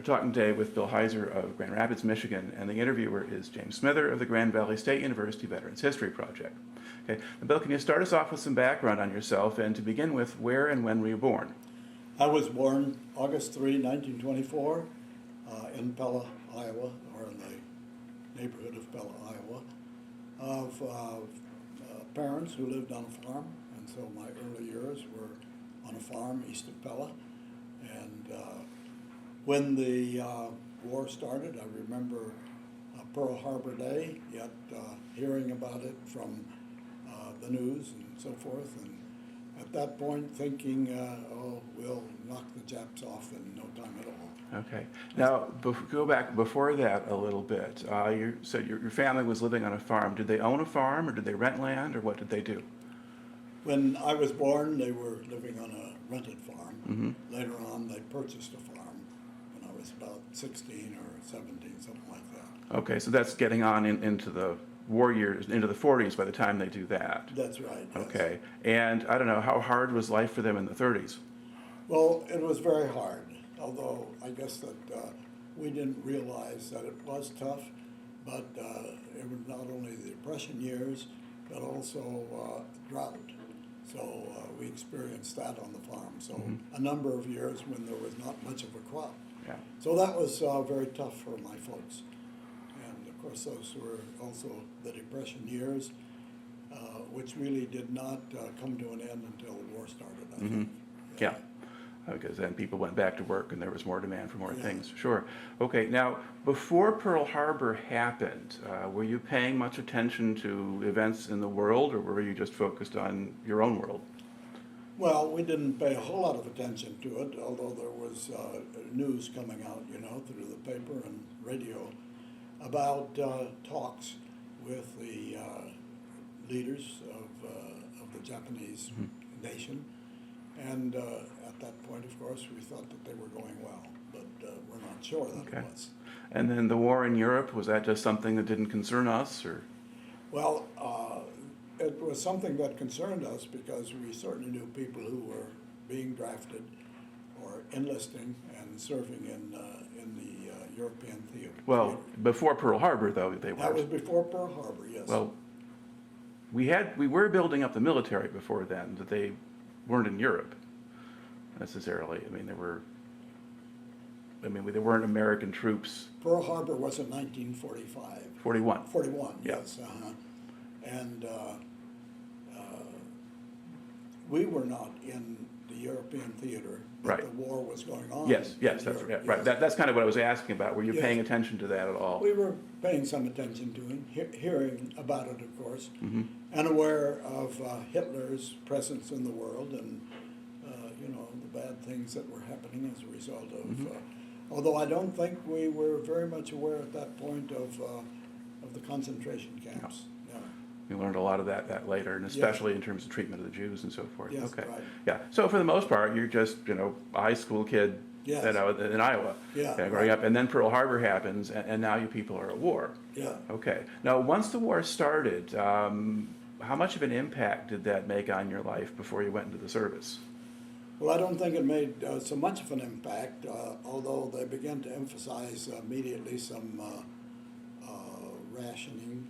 talking today with Bill Huyser of Grand Rapids, Michigan, and the interviewer is James Smither of the Grand Valley State University Veterans History Project. Okay, now, Bill, can you start us off with some background on yourself, and to begin with, where and when were you born? I was born August 3, 1924, in Pella, Iowa, or in the neighborhood of Pella, Iowa, of parents who lived on a farm, and so my early years were on a farm east of Pella. And when the war started, I remember Pearl Harbor Day, yet hearing about it from the news and so forth, and at that point thinking, oh, we'll knock the Japs off in no time at all. Okay. Now, go back before that a little bit. You said your family was living on a farm. Did they own a farm, or did they rent land, or what did they do? When I was born, they were living on a rented farm. Mm-hmm. Later on, they purchased a farm when I was about 16 or 17, something like that. Okay, so that's getting on into the war years, into the 40s by the time they do that. That's right. Yes. Okay, and I don't know, how hard was life for them in the 30s? Well, it was very hard, although I guess that we didn't realize that it was tough, but it was not only the Depression years, but also drought. So we experienced that on the farm. So a number of years when there was not much of a crop. Yeah. So that was very tough for my folks. And of course those were also the Depression years, which really did not come to an end until the war started, I think. Yeah. Because then people went back to work and there was more demand for more Yeah. things. Sure. Okay, now, before Pearl Harbor happened, were you paying much attention to events in the world, or were you just focused on your own world? Well, we didn't pay a whole lot of attention to it, although there was news coming out, through the paper and radio about talks with the leaders of the Japanese nation. And at that point, of course, we thought that they were going well, but we're not sure that it was. And then the war in Europe, was that just something that didn't concern us, or? Well, it was something that concerned us because we certainly knew people who were being drafted or enlisting and serving in the European theater. Well, before Pearl Harbor, though, they were. That was before Pearl Harbor, yes. Well, we were building up the military before then, that they weren't in Europe necessarily. I mean, there weren't American troops. Pearl Harbor was in 1945. 41. 41, Yeah. yes. And we were not in the European theater, but Right. the war was going on. Yes, in that's Europe, right. Right. That's kind of what I was asking about. Were you Yes. paying attention to that at all? We were paying some attention to it, hearing about it, of course, and aware of Hitler's presence in the world and, the bad things that were happening as a result of, although I don't think we were very much aware at that point of the concentration camps. No. We learned a lot of that later, and especially in terms of treatment of the Jews and so forth. Yes, Okay. right. Yeah. So for the most part, you're just, a high school kid Yes. in Iowa, Yeah, growing right. up, and then Pearl Harbor happens, and now you people are at war. Yeah. Okay. Now, once the war started, how much of an impact did that make on your life before you went into the service? Well, I don't think it made so much of an impact, although they began to emphasize immediately some rationing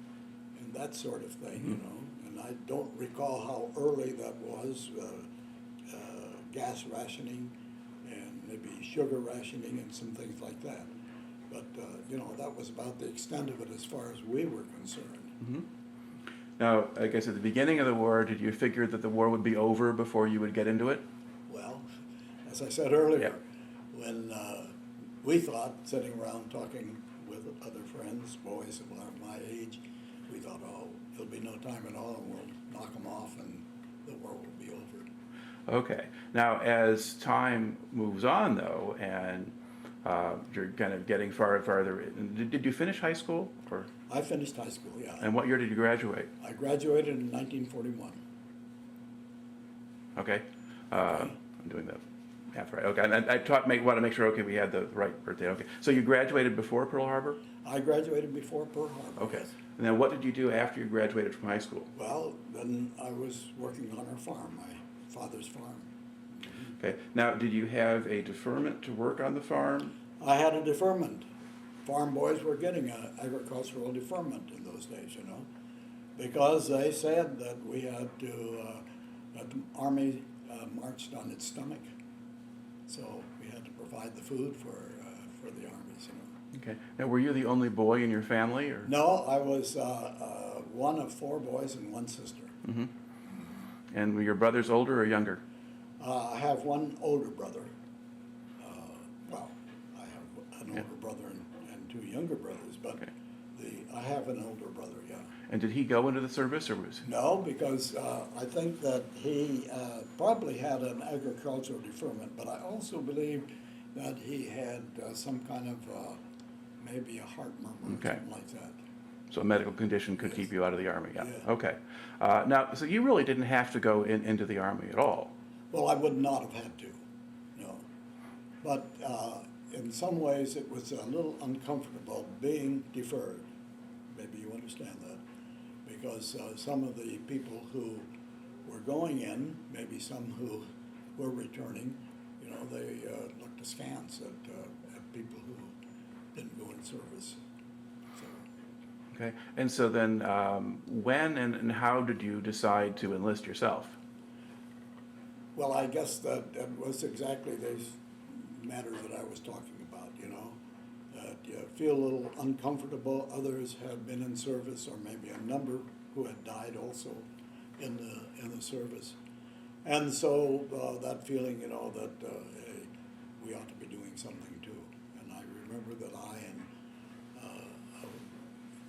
and that sort of thing, And I don't recall how early that was, gas rationing and maybe sugar rationing and some things like that. But, that was about the extent of it as far as we were concerned. Now, I guess at the beginning of the war, did you figure that the war would be over before you would get into it? Well, as I said earlier, when we thought, sitting around talking with other friends, boys of my age, we thought, oh, it'll be no time at all, and we'll knock them off and the war will be over. Okay. Now, as time moves on, though, and you're kind of getting farther, did you finish high school? Or? I finished high school, yeah. And what year did you graduate? I graduated in 1941. Okay. I'm doing the math right. Okay. And I want to make sure, we had the right birthday. Okay. So you graduated before Pearl Harbor? I graduated before Pearl Harbor. Okay. Yes. And then what did you do after you graduated from high school? Well, then I was working on our farm, my father's farm. Okay. Now, did you have a deferment to work on the farm? I had a deferment. Farm boys were getting an agricultural deferment in those days, you know, because they said that we had to, that the Army marched on its stomach. So we had to provide the food for the armies, you know. Okay. Now, were you the only boy in your family, or? No, I was one of 4 boys and 1 sister. Mm-hmm. And were your brothers older or younger? I have one older brother. Well, I have an older brother and 2 younger brothers, but Okay. I have an older brother, yeah. And did he go into the service, or was? No, because I think that he probably had an agricultural deferment, but I also believe that he had some kind of maybe a heart murmur or Okay. something like that. So a medical condition could keep you out of the Army, yeah. Yeah. Okay. Now, so you really didn't have to go into the Army at all. Well, I would not have had to, no. But in some ways, it was a little uncomfortable being deferred. Maybe you understand that. Because some of the people who were going in, maybe some who were returning, you know, they looked askance at people who didn't go in service. So, Okay. And so then, when and how did you decide to enlist yourself? well, I guess that was exactly these matters that I was talking about, you know, that you feel a little uncomfortable. Others have been in service, or maybe a number who had died also in the service. And so that feeling, you know, that hey, we ought to be doing something too. And I remember that I and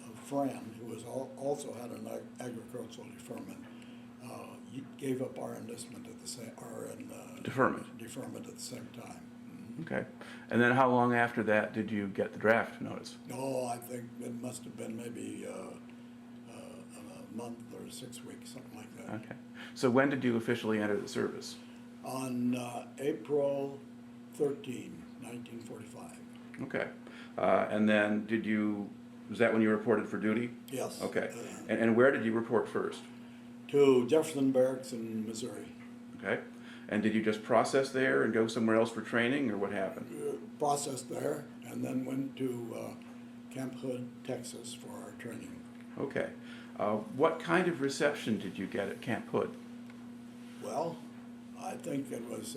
a friend who was also had an agricultural deferment gave up our enlistment at the same, Deferment. deferment at the same time. Mm-hmm. Okay. And then how long after that did you get the draft notice? No, I think it must have been maybe a month or 6 weeks, something like that. Okay. So when did you officially enter the service? On April 13, 1945. Okay. And then was that when you reported for duty? Yes. Okay. And where did you report first? To Jefferson Barracks in Missouri. Okay. And did you just process there and go somewhere else for training, or what happened? Processed there, and then went to Camp Hood, Texas for our training. Okay. What kind of reception did you get at Camp Hood? Well, I think it was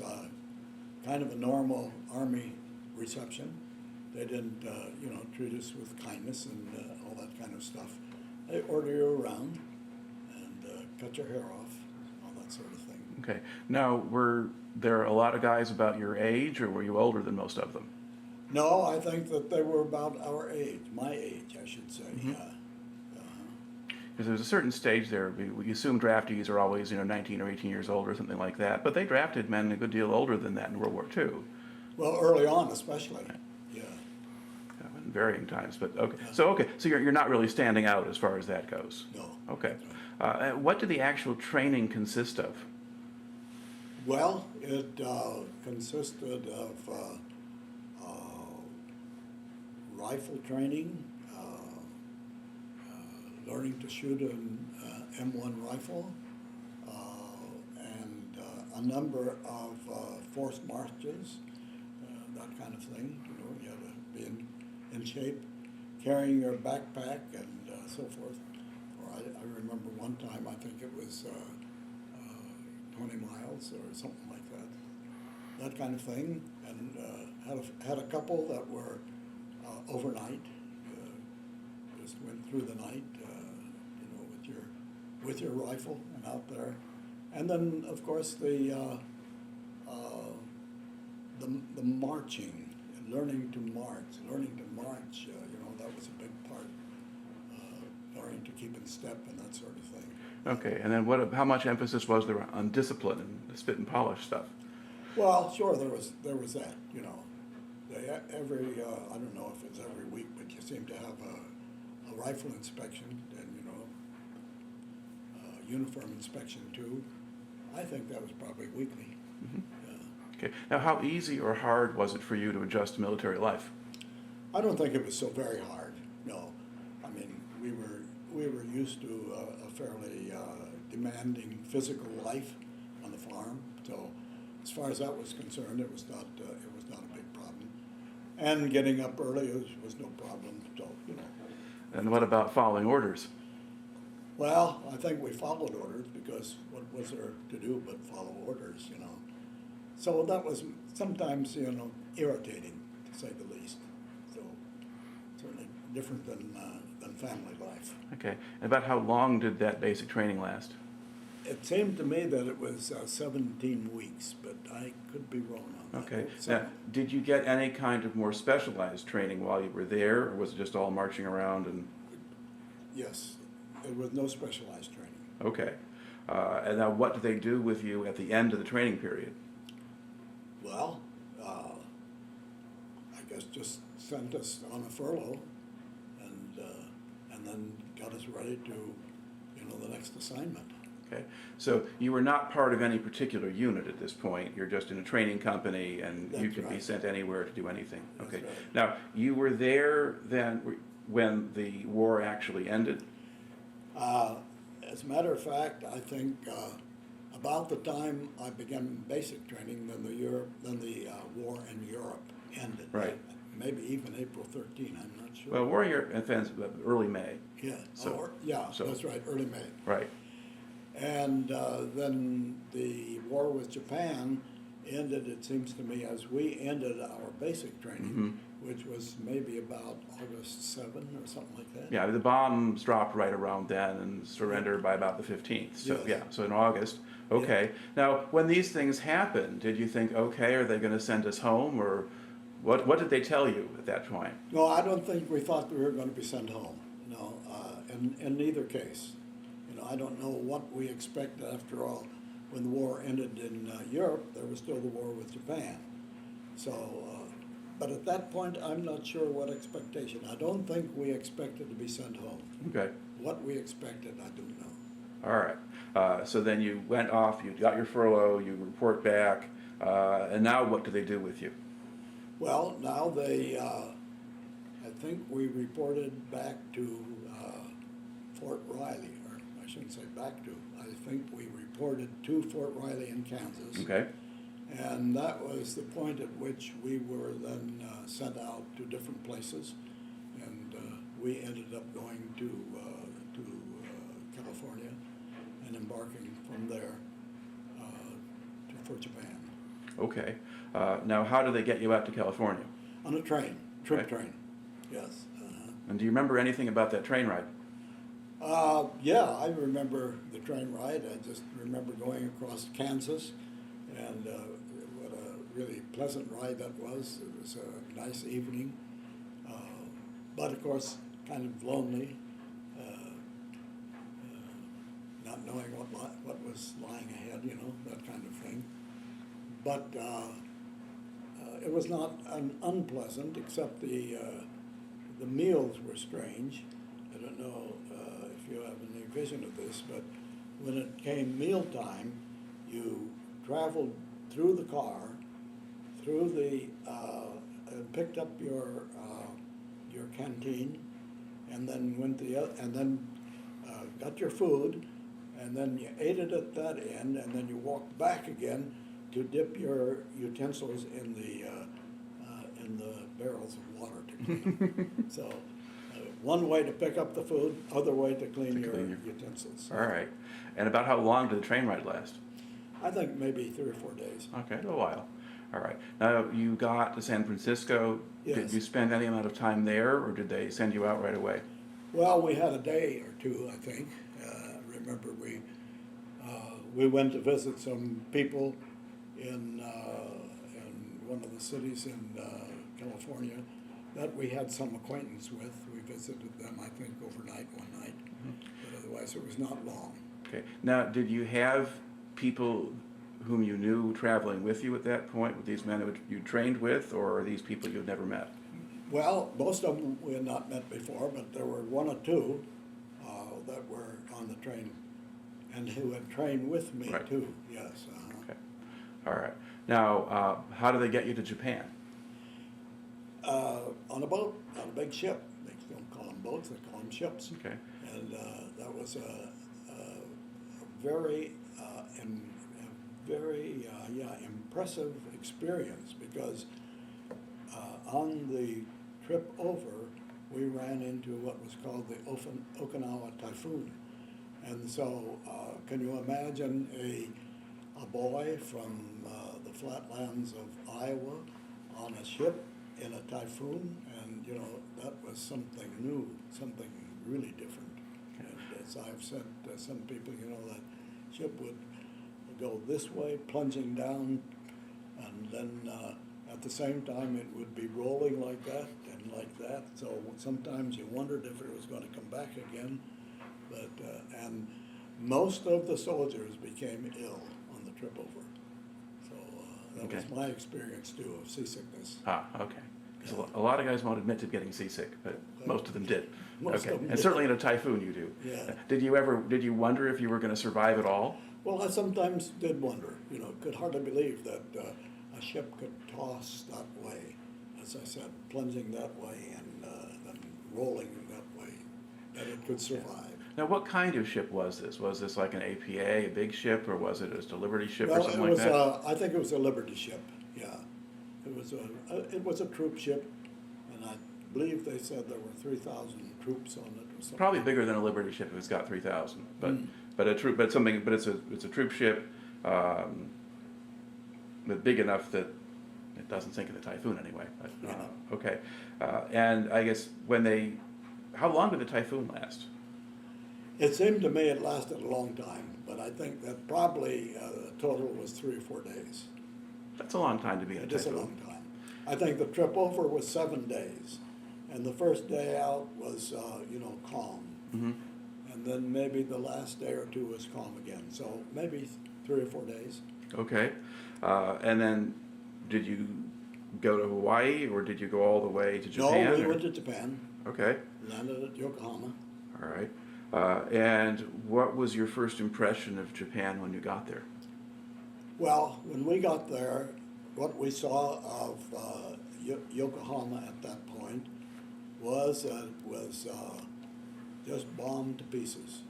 kind of a normal Army reception. They didn't, you know, treat us with kindness and all that kind of stuff. They order you around and cut your hair off, all that sort of thing. Okay. Now, were there a lot of guys about your age, or were you older than most of them? No, I think that they were about our age, my age, I should say. Mm-hmm. Yeah. Because there's a certain stage there. We assume draftees are always, 19 or 18 years old or something like that. But they drafted men a good deal older than that in World War II. Well, early on, especially. Yeah. In varying times, but okay. So you're not really standing out as far as that goes. No. Okay. What did the actual training consist of? Well, it consisted of rifle training, learning to shoot an M1 rifle, and a number of forced marches, that kind of thing. You know, you had to be in shape, carrying your backpack and so forth. Or I remember one time, I think it was 20 miles or something like that kind of thing, and had a couple that were overnight, just went through the night, with your rifle and out there, and then of course the marching and learning to march, that was a big part, learning to keep in step and that sort of thing. Okay, and then how much emphasis was there on discipline and the spit and polish stuff? Well, sure, there was that, you know. Every, I don't know if it's every week, but you seem to have a rifle inspection and, uniform inspection too. I think that was probably weekly. Mm-hmm. Okay, now how easy or hard was it for you to adjust to military life? I don't think it was so very hard, no. I mean, we were used to a fairly demanding physical life on the farm, so as far as that was concerned, it was not a big problem. And getting up early was no problem, so, you know. And what about following orders? Well, I think we followed orders because what was there to do but follow orders, you know? So that was sometimes, you know, irritating, to say the least. So certainly different than family life. Okay. And about how long did that basic training last? It seemed to me that it was 17 weeks, but I could be wrong on that. Okay. So, Now, did you get any kind of more specialized training while you were there, or was it just all marching around and? yes, it was no specialized training. Okay. And now what do they do with you at the end of the training period? Well, I guess just sent us on a furlough and then got us ready to, you know, the next assignment. Okay. So you were not part of any particular unit at this point. You're just in a training company and you That's could be right. sent anywhere to do anything. That's Okay. right. Now, you were there then when the war actually ended? As a matter of fact, I think about the time I began basic training, then the war in Europe ended. Right. Maybe even April 13, I'm not sure. Well, war in Europe ends early May. yeah, so- so- that's right, early May. Right. And then the war with Japan ended, it seems to me, as we ended our basic training, which was maybe about August 7 or something like that. Yeah, the bombs dropped right around then and surrendered by about the 15th. So, Yes. yeah, so in August. Okay. Now, when these things happened, did you think, okay, are they going to send us home? Or what did they tell you at that point? No, I don't think we thought we were going to be sent home. No, in neither case. You know, I don't know what we expected. After all, when the war ended in Europe, there was still the war with Japan. So, but at that point, I'm not sure what expectation. I don't think we expected to be sent home. Okay. What we expected, I don't know. All right. So then you went off, you got your furlough, you report back, and now what do they do with you? Well, now I think we reported back to Fort Riley, or I shouldn't say back to, I think we reported to Fort Riley in Kansas. Okay. And that was the point at which we were then sent out to different places. And we ended up going to California and embarking from there for Japan. Okay. Now, how do they get you out to California? On a train, troop Right. train, yes. And do you remember anything about that train ride? Yeah, I remember the train ride. I just remember going across Kansas, and what a really pleasant ride that was. It was a nice evening, but of course, kind of lonely, not knowing what was lying ahead, you know, that kind of thing. But it was not unpleasant, except the meals were strange. I don't know if you have any vision of this, but when it came mealtime, you traveled through the car, and picked up your canteen, and then got your food, and then you ate it at that end, and then you walked back again to dip your utensils in the barrels of water to clean. So. One way to pick up the food, other way to clean your utensils. All right. And about how long did the train ride last? I think maybe 3 or 4 days. Okay, a little while. All right. Now, you got to San Francisco. Yes. Did you spend any amount of time there, or did they send you out right away? Well, we had a day or two, I think. Remember, we went to visit some people in one of the cities in California that we had some acquaintance with. We visited them, I think, overnight one night, but otherwise it was not long. Okay. Now, did you have people whom you knew traveling with you at that point, with these men who you trained with, or are these people you'd never met? Well, most of them we had not met before, but there were 1 or 2 that were on the train and who had trained with me, Right. too, yes. Okay. All right. Now, how do they get you to Japan? On a boat, on a big ship. They don't call them boats, they call them ships. Okay. And that was a very, impressive experience because On the trip over, we ran into what was called the Okinawa typhoon. And so, can you imagine a boy from the flatlands of Iowa on a ship in a typhoon? And, you know, that was something new, something really different. And as I've said to some people, you know, that ship would go this way, plunging down, and then at the same time it would be rolling like that and like that. So sometimes you wondered if it was going to come back again. But and most of the soldiers became ill on the trip over. So that was my experience too of seasickness. Ah, okay. 'Cause a lot of guys won't admit to getting seasick, but most of them did. Most Okay, of them and did. certainly in a typhoon you do. Yeah. Did you wonder if you were going to survive at all? Well, I sometimes did wonder, you know, could hardly believe that a ship could toss that way, as I said, plunging that way and then rolling that way, that it could survive. Now, what kind of ship was this? Was this like an APA, a big ship, or was it just a Liberty ship or Well, something it like was, that? I think it was a Liberty ship, yeah. It was a troop ship, and I believe they said there were 3,000 troops on it or something. Probably bigger than a Liberty ship if it's got 3,000, but Mm. but a troop, but something, but it's a troop ship, but big enough that it doesn't sink in the typhoon anyway. But, okay, and I guess how long did the typhoon last? It seemed to me it lasted a long time, but I think that probably the total was 3 or 4 days. That's a long time to be in a It is a typhoon. long time. I think the trip over was 7 days, and the first day out was, calm. Mm-hmm. And then maybe the last day or two was calm again, so maybe 3 or 4 days. Okay, and then did you go to Hawaii or did you go all the way to Japan? No, we or- went to Japan, Okay, landed at Yokohama. all right. And what was your first impression of Japan when you got there? Well, when we got there, what we saw of Yokohama at that point was just bombed to pieces.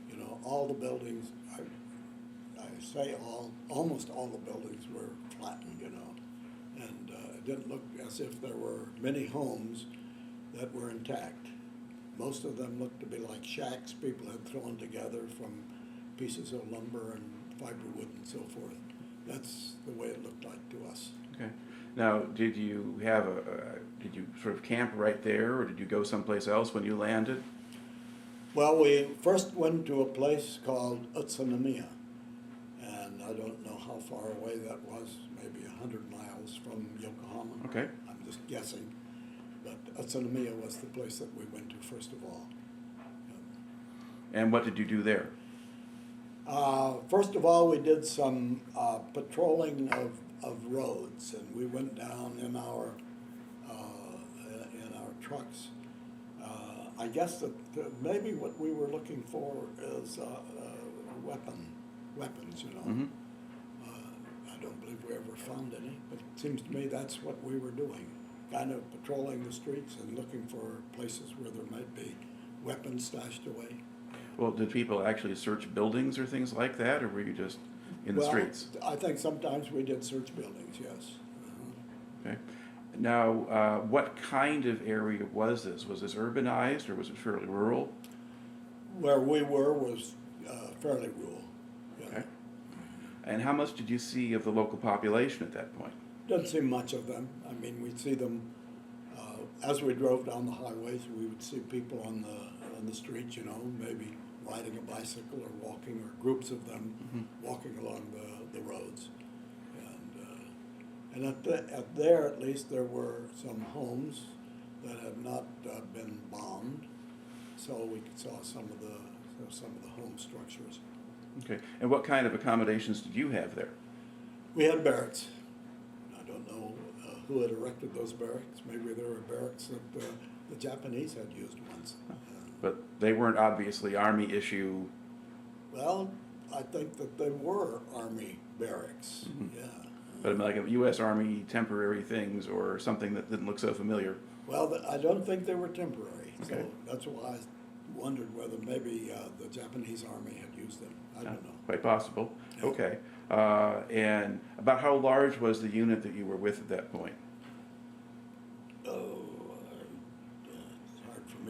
You know, all the buildings, I say almost all the buildings were flattened, you know, and it didn't look as if there were many homes that were intact. Most of them looked to be like shacks people had thrown together from pieces of lumber and fiberwood and so forth. That's the way it looked like to us. Okay. Now, did you sort of camp right there, or did you go someplace else when you landed? Well, we first went to a place called Utsunomiya, and I don't know how far away that was, maybe 100 miles from Yokohama. Okay. I'm just guessing, but Utsunomiya was the place that we went to first of all. And what did you do there? First of all, we did some patrolling of roads, and we went down in our trucks. I guess that maybe what we were looking for is weapons, you know. Mm-hmm. I don't believe we ever found any, but it seems to me that's what we were doing, kind of patrolling the streets and looking for places where there might be weapons stashed away. Well, did people actually search buildings or things like that, or were you just in the streets? I think sometimes we did search buildings, yes. Okay. Now, what kind of area was this? Was this urbanized, or was it fairly rural? Where we were was fairly rural. Yeah. Okay. And how much did you see of the local population at that point? Didn't see much of them. I mean, we'd see them as we drove down the highways. We would see people on the streets, you know, maybe riding a bicycle or walking, or groups of them walking along the roads. And at there, at least, there were some homes that had not been bombed, so we saw some of the home structures. Okay. And what kind of accommodations did you have there? We had barracks. I don't know who had erected those barracks. Maybe there were barracks that the Japanese had used once. But they weren't obviously Army issue. Well, I think that they were Army barracks, yeah. But like a U.S. Army temporary things, or something that didn't look so familiar. Well, I don't think they were temporary, Okay. so that's why I wondered whether maybe the Japanese Army had used them. I don't know. Quite possible. Yeah. Okay. And about how large was the unit that you were with at that point?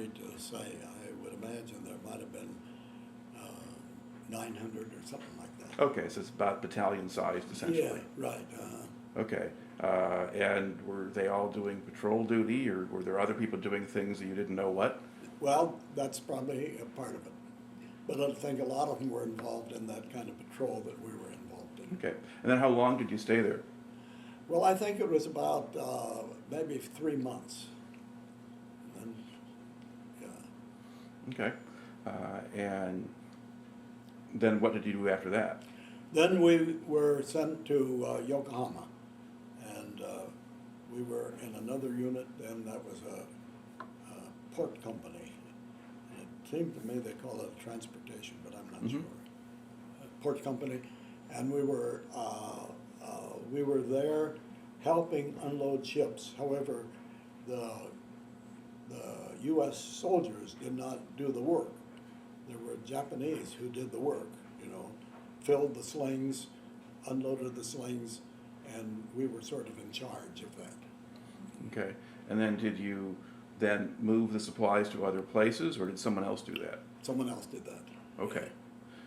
me to say. I would imagine there might have been 900 or something like that. Okay, so it's about battalion sized essentially. Yeah, right. Okay. And were they all doing patrol duty, or were there other people doing things that you didn't know what? Well, that's probably a part of it. But I think a lot of them were involved in that kind of patrol that we were involved in. Okay. And then how long did you stay there? Well, I think it was about maybe 3 months. And, yeah. Okay. And then what did you do after that? Then we were sent to Yokohama, and we were in another unit, and that was a port company. And it seemed to me they call it a transportation, but I'm not sure. A port company, and we were there helping unload ships. However, the U.S. soldiers did not do the work. There were Japanese who did the work, filled the slings, unloaded the slings, and we were sort of in charge of that. Okay. And then did you then move the supplies to other places, or did someone else do that? Someone else did that. Okay.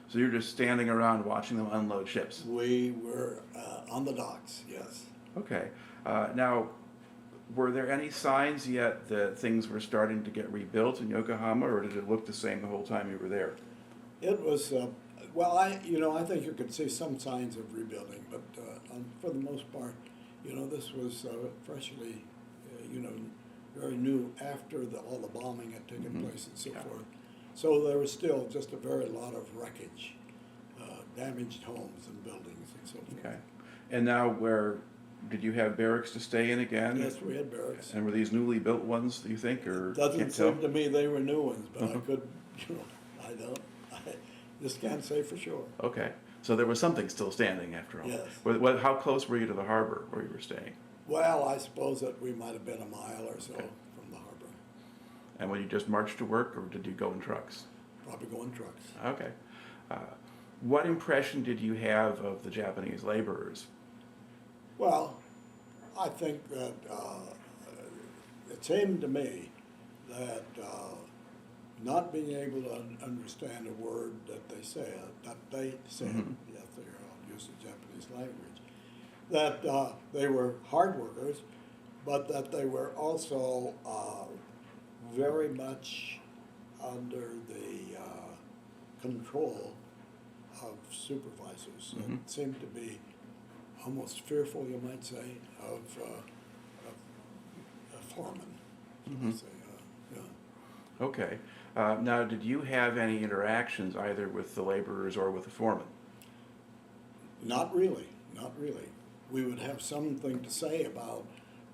So you're just standing around watching them unload ships? We were on the docks, yes. Okay. Now, were there any signs yet that things were starting to get rebuilt in Yokohama, or did it look the same the whole time you were there? It was, well, I think you could see some signs of rebuilding, but for the most part, this was freshly, very new after all the bombing had taken place and so forth. So there was still just a very lot of wreckage, damaged homes and buildings and so forth. Okay. And now did you have barracks to stay in again? Yes, we had barracks. And were these newly built ones, do you think, or Doesn't can't seem tell? to me they were new ones, but I could, I just can't say for sure. Okay. So there was something still standing after all. Yes. How close were you to the harbor where you were staying? Well, I suppose that we might have been a mile or so from the harbor. And would you just march to work, or did you go in trucks? Probably go in trucks. Okay. What impression did you have of the Japanese laborers? Well, I think that it seemed to me that not being able to understand a word that they said, yes, they all use the Japanese language, that they were hard workers, but that they were also very much under the control of supervisors. It seemed to be almost fearful, you might say, of a foreman. Say, yeah. Okay. Now, did you have any interactions either with the laborers or with the foreman? Not really, not really. We would have something to say about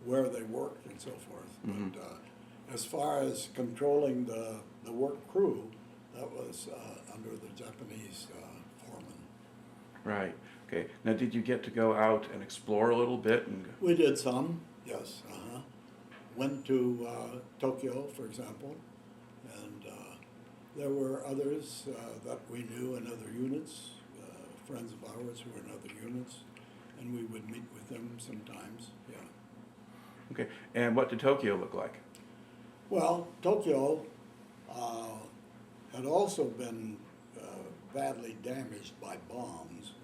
where they worked and so forth. But as far as controlling the work crew, that was under the Japanese foreman. Right. Okay. Now, did you get to go out and explore a little bit? We did some, yes. Went to Tokyo, for example, and there were others that we knew in other units, friends of ours who were in other units, and we would meet with them sometimes, yeah. Okay. And what did Tokyo look like? Well, Tokyo had also been badly damaged by bombs.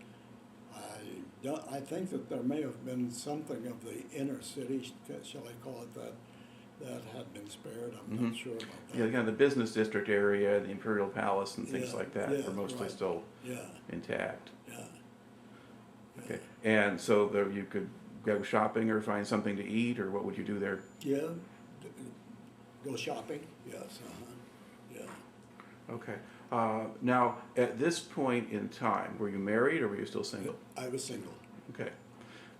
I think that there may have been something of the inner city, shall I call it that had been spared. I'm not sure about that. Yeah, kind of the business district area, the Imperial Palace, and things Yeah, like that yeah, were mostly right. still Yeah, intact. yeah. Okay. And so there you could go shopping or find something to eat, or what would you do there? Yeah, go shopping, yes, yeah. Okay. Now, at this point in time, were you married or were you still single? I was single. Okay.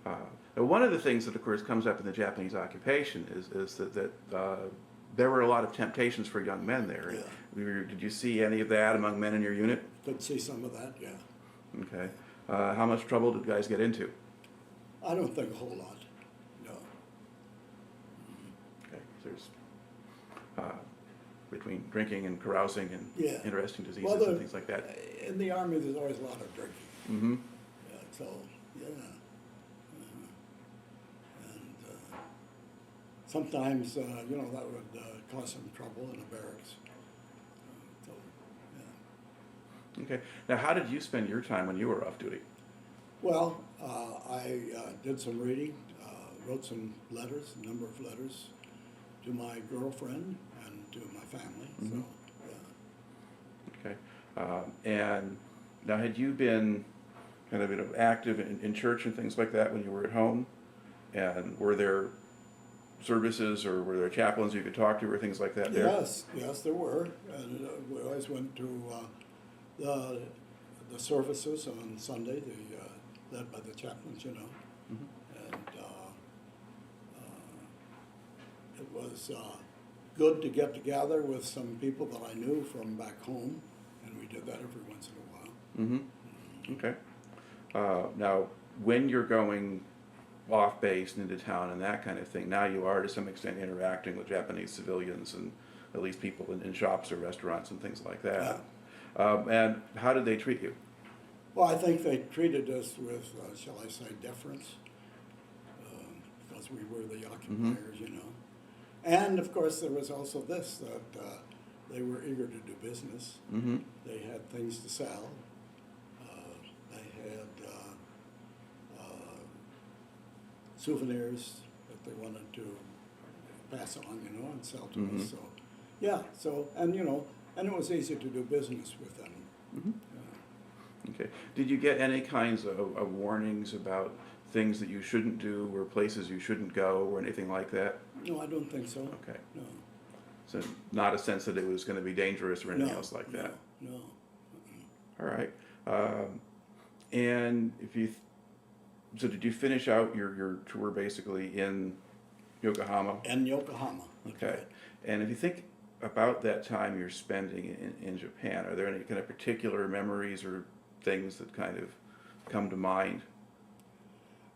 Now, one of the things that, of course, comes up in the Japanese occupation is that there were a lot of temptations for young men there. Yeah. Did you see any of that among men in your unit? Could see some of that, yeah. Okay. How much trouble did guys get into? I don't think a whole lot, no. Okay. So there's between drinking and carousing and Yeah. interesting diseases Well, and things like that. In the Army, there's always a lot of drinking. Mm-hmm. Yeah, so, yeah. And sometimes, that would cause some trouble in the barracks. So, yeah. Okay. Now, how did you spend your time when you were off duty? Well, I did some reading, wrote some letters, a number of letters to my girlfriend and to my family. Mhm. So, yeah. Okay. And now, had you been kind of active in church and things like that when you were at home? And were there services or were there chaplains you could talk to or things like that there? Yes, there were. And we always went to the services on Sunday, led by the chaplains, Mhm. and it was good to get together with some people that I knew from back home, and we did that every once in a while. Mm-hmm. Okay. Now, when you're going off base and into town and that kind of thing, now you are to some extent interacting with Japanese civilians and at least people in shops or restaurants and things like that. And how did they treat you? Well, I think they treated us with, shall I say, deference, because we were the occupiers, And of course, there was also this, that they were eager to do business. Mm-hmm. They had things to sell. They had souvenirs that they wanted to pass on, and sell to Mhm. us. So, yeah, and it was easy to do business with them. Mm-hmm. Okay. Did you get any kinds of warnings about things that you shouldn't do or places you shouldn't go or anything like that? No, I don't think so. Okay. No. So not a sense that it was going to be dangerous or anything No, else like that? No. All right. And so did you finish out your tour basically in Yokohama? In Yokohama. That's Okay. right. And if you think about that time you're spending in Japan, are there any kind of particular memories or things that kind of come to mind?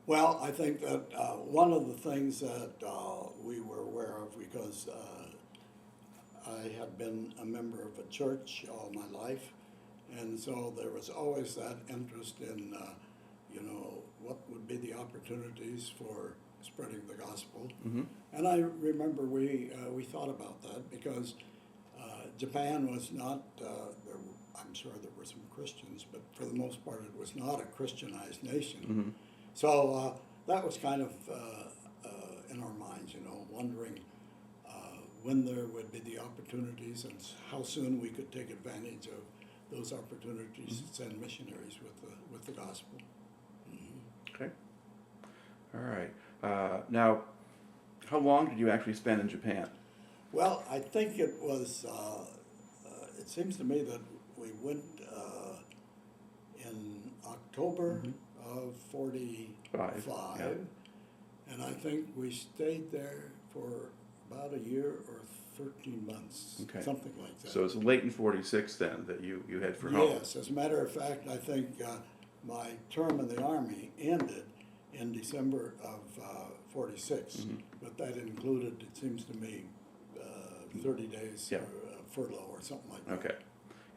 Well, I think that one of the things that we were aware of, because I had been a member of a church all my life, and so there was always that interest in, what would be the opportunities for spreading the gospel. Mm-hmm. And I remember we thought about that because Japan was not, I'm sure there were some Christians, but for the most part it was not a Christianized nation. Mm-hmm. So that was kind of in our minds, wondering when there would be the opportunities and how soon we could take advantage of those opportunities to send missionaries with the gospel. Mm-hmm. Okay. All right. Now, how long did you actually spend in Japan? Well, I think it was, it seems to me that we went in October of 45, yeah. and I think we stayed there for about a year or 13 months, Okay. something like that. So it's late in 46 then that you head for home? Yes, as a matter of fact, I think my term in the Army ended in December of 46, but that included, it seems to me, 30 days Yeah. furlough or something like that. Okay.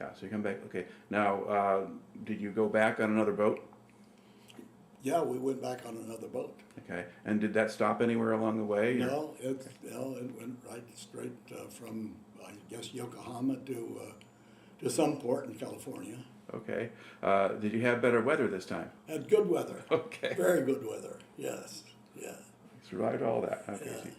Yeah, so you come back. Okay. Now, did you go back on another boat? Yeah, we went back on another boat. Okay. And did that stop anywhere along the way? or- No, it went right straight from, I guess, Yokohama to some port in California. Okay. Did you have better weather this time? Had good weather. Okay. Very good weather, yes, yeah. Survived all that. Okay. Yeah. So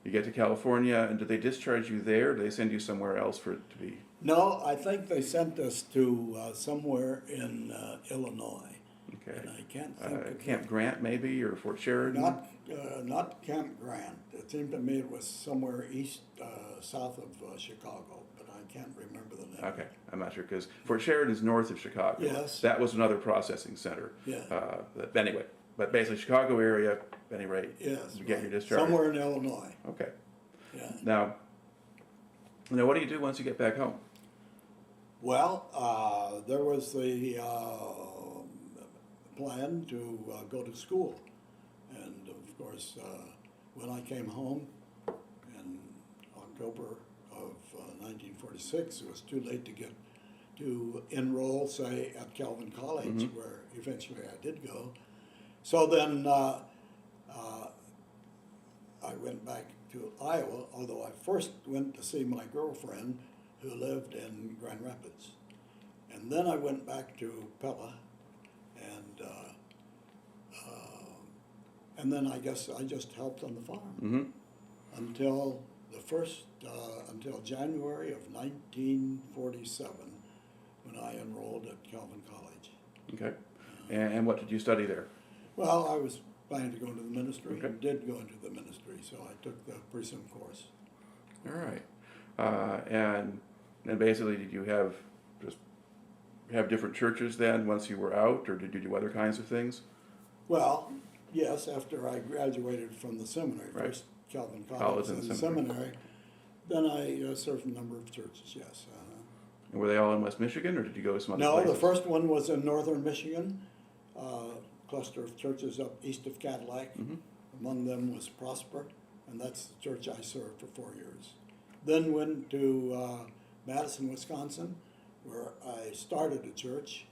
you get to California, and did they discharge you there, or did they send you somewhere else for it to be? No, I think they sent us to somewhere in Illinois. Okay. And I can't think of Camp Grant, maybe, or Fort Sheridan? not Camp Grant. It seemed to me it was somewhere south of Chicago, but I can't remember the name. Okay, I'm not sure, because Fort Sheridan's north of Chicago. Yes. That was another processing center. Yeah. But anyway, but basically Chicago area, at any rate, Yes. you get right. your discharge. Somewhere in Illinois. Okay. Yeah. Now, what do you do once you get back home? Well, there was the plan to go to school, and of course, when I came home in October of 1946, it was too late to enroll, say, at Calvin College, where eventually I did go. So then I went back to to Iowa, although I first went to see my girlfriend who lived in Grand Rapids. And then I went back to Pella, and then I guess I just helped on the farm Mm-hmm. until until January of 1947, when I enrolled at Calvin College. Okay. And what did you study there? Well, I was planning to go into the ministry, Okay. and did go into the ministry, so I took the presim course. All right. And basically, did you have different churches then once you were out, or did you do other kinds of things? Well, yes, after I graduated from the seminary, Right. first Calvin College College and and seminary, then I served a number of churches, yes. And were they all in West Michigan, or did you go to some other No, places? the first one was in northern Michigan, cluster of churches up east of Cadillac. Mm-hmm. Among them was Prosper, and that's the church I served for 4 years. Then went to Madison, Wisconsin, where I started a church.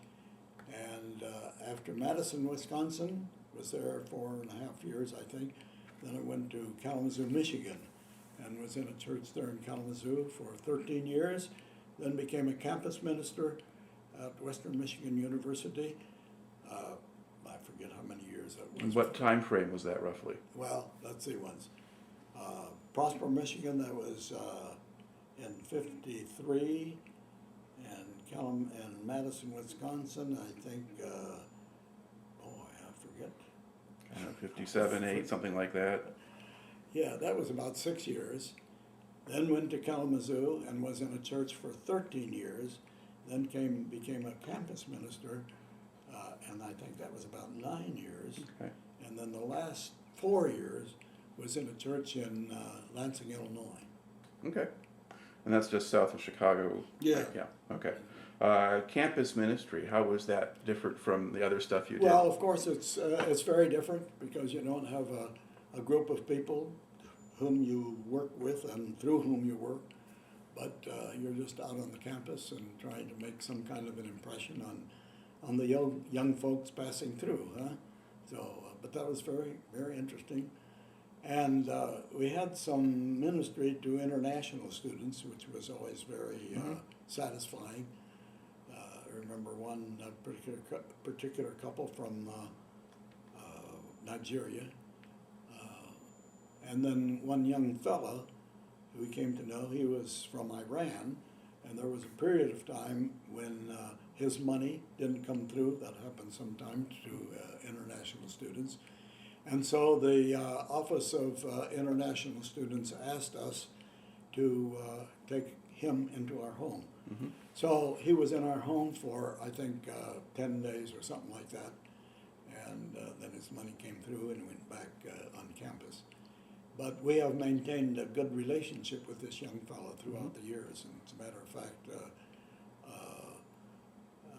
And after Madison, Wisconsin, was there 4.5 years, I think. Then I went to Kalamazoo, Michigan, and was in a church there in Kalamazoo for 13 years. Then became a campus minister at Western Michigan University. I forget how many years that was. And what time frame was that roughly? Well, let's see once. Prosper, Michigan, that was in 53, and Madison, Wisconsin, I think, I forget. 57, 8, something like that. Yeah, that was about 6 years. Then went to Kalamazoo and was in a church for 13 years. Then became a campus minister, and I think that was about 9 years. Okay. And then the last 4 years was in a church in Lansing, Illinois. Okay. And that's just south of Chicago. Yeah. Yeah. Okay. Campus ministry, how was that different from the other stuff you did? Well, of course, it's very different because you don't have a group of people whom you work with and through whom you work, but you're just out on the campus and trying to make some kind of an impression on the young folks passing through, huh? So, but that was very, very interesting. And we had some ministry to international students, which was always very satisfying. I remember one particular couple from Nigeria, and then one young fella who we came to know, he was from Iran, and there was a period of time when his money didn't come through. That happened sometimes to international students. And so the Office of International Students asked us to take him into our home. Mm-hmm. So he was in our home for, I think, 10 days or something like that. And then his money came through and went back on campus. But we have maintained a good relationship with this young fellow throughout the years. And as a matter of fact,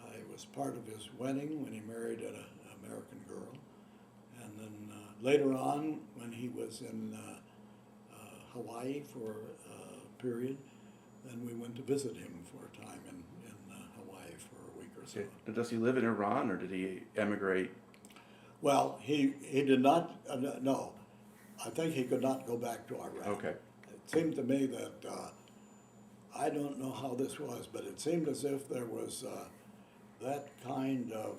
I was part of his wedding when he married an American girl. And then later on, when he was in Hawaii for a period, then we went to visit him for a time in Hawaii for a week or so. Okay. Does he live in Iran, or did he emigrate? Well, he did not, no. I think he could not go back to Iraq. Okay. It seemed to me that, I don't know how this was, but it seemed as if there was that kind of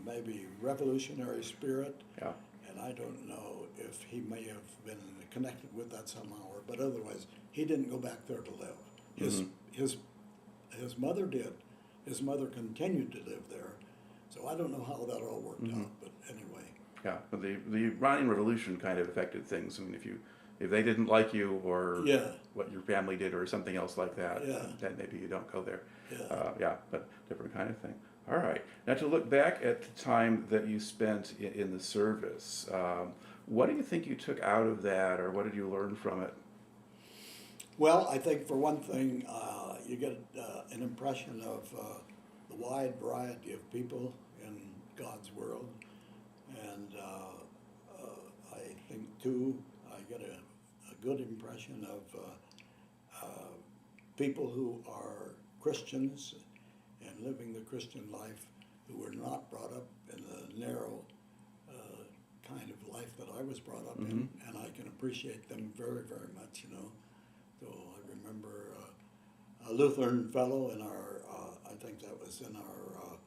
maybe revolutionary spirit. Yeah. And I don't know if he may have been connected with that somehow, but otherwise, he didn't go back there to live. His mother did. His mother continued to live there. So I don't know how that all worked out, but anyway. Yeah, but the Iranian Revolution kind of affected things. I mean, if they didn't like you or what your family did or something else like that, then maybe you don't go there. But different kind of thing. All right. Now to look back at the time that you spent in the service, what do you think you took out of that, or what did you learn from it? Well, I think for one thing, you get an impression of the wide variety of people in God's world. And I think, too, I get a good impression of people who are Christians and living the Christian life, who were not brought up in the narrow kind of life that I was brought up in, and I can appreciate them very, very much, you know. So I remember a Lutheran fellow in our, I think that was in our,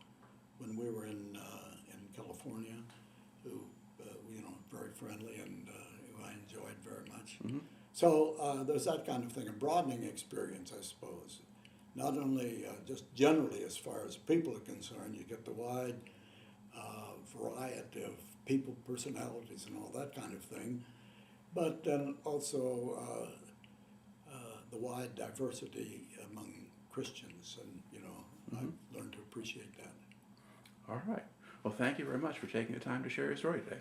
when we were in California, who, you know, very friendly and who I enjoyed very much. So there's that kind of thing, a broadening experience, I suppose. Not only just generally as far as people are concerned, you get the wide variety of people, personalities, and all that kind of thing, but then also the wide diversity among Christians, and you know, I've learned to appreciate that. All right. Well, thank you very much for taking the time to share your story today.